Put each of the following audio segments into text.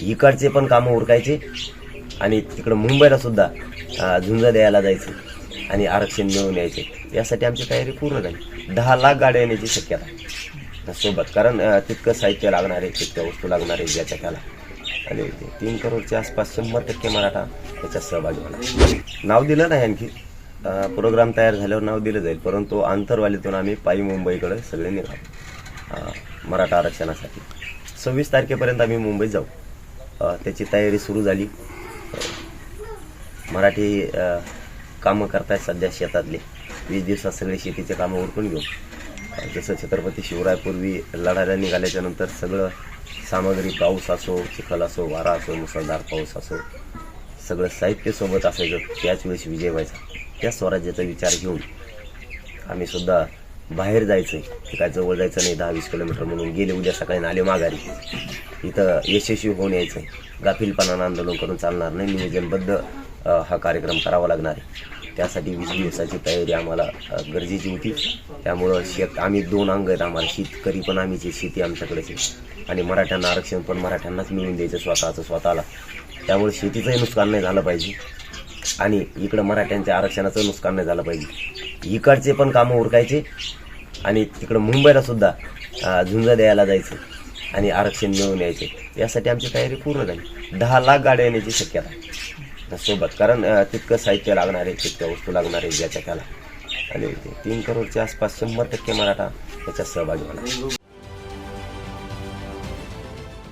इकडचे पण कामं उरकायचे आणि तिकडं मुंबईला सुद्धा झुंज द्यायला जायचं आणि आरक्षण मिळवून यायचे. यासाठी आमची तयारी पूर्ण झाली. 10 लाख गाड्या येण्याची शक्यता आहे सोबत, कारण तितकं साहित्य लागणार आहे, तितक्या वस्तू लागणार आहे ज्याच्या त्याला. आणि 3 करोडच्या आसपास 100% मराठा त्याच्यात सहभागी होणार. नाव दिलं नाही आणखी, प्रोग्राम तयार झाल्यावर नाव दिलं जाईल, परंतु आंतरवालीतून आम्ही पायी मुंबईकडे सगळे निघालो मराठा आरक्षणासाठी. 26 तारखेपर्यंत आम्ही मुंबईत जाऊ. त्याची तयारी सुरू झाली. मराठी कामं करतायत सध्या शेतातले. 20 दिवसात सगळे शेतीचे कामं उरकून घेऊ. जसं छत्रपती शिवरायपूर्वी लढायला निघाल्याच्या नंतर सगळं सामग्री, पाऊस असो, चिखल असो, वारा असो, मुसळधार पाऊस असो, सगळं साहित्य सोबत असायचं. त्याच वेळेस विजय व्हायचा. त्या स्वराज्याचा विचार घेऊन आम्ही सुद्धा बाहेर जायचं. काय जवळ जायचं नाही, 10-20 किलोमीटर म्हणून गेले उद्या सकाळी आले माघारी. इथं यशस्वी होऊन यायचं. गाफीलपणानं आंदोलन करून चालणार नाही. नियोजनबद्ध हा कार्यक्रम करावा लागणार आहे. त्यासाठी 20 दिवसाची तयारी आम्हाला गरजेची होती. त्यामुळं आम्ही 2 अंग आहेत आम्हाला. शेतकरी पण आम्हीच, शेती आमच्याकडेच आहे आणि मराठ्यांना आरक्षण पण मराठ्यांनाच मिळून द्यायचं स्वतःचं स्वतःला. त्यामुळे शेतीचंही नुकसान नाही झालं पाहिजे आणि इकडं मराठ्यांच्या आरक्षणाचं नुकसान नाही झालं पाहिजे. इकडचे पण कामं उरकायचे आणि तिकडं मुंबईला सुद्धा झुंज द्यायला जायचं आणि आरक्षण मिळवून यायचे. यासाठी आमची तयारी पूर्ण झाली. 10 लाख गाड्या येण्याची शक्यता आहे सोबत, कारण तितकं साहित्य लागणार आहे, तितक्या वस्तू लागणार आहे ज्याच्या त्याला. आणि 3 करोडच्या आसपास 100% मराठा त्याच्यात सहभागी होणार.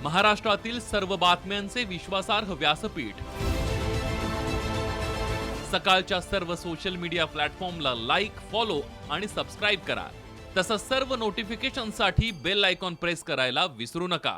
महाराष्ट्रातील सर्व बातम्यांचे विश्वासार्ह व्यासपीठ. सकाळच्या सर्व सोशल मीडिया प्लॅटफॉर्मला लाईक, फॉलो आणि सबस्क्राईब करा. तसंच सर्व नोटिफिकेशनसाठी बेल आयकॉन प्रेस करायला विसरू नका.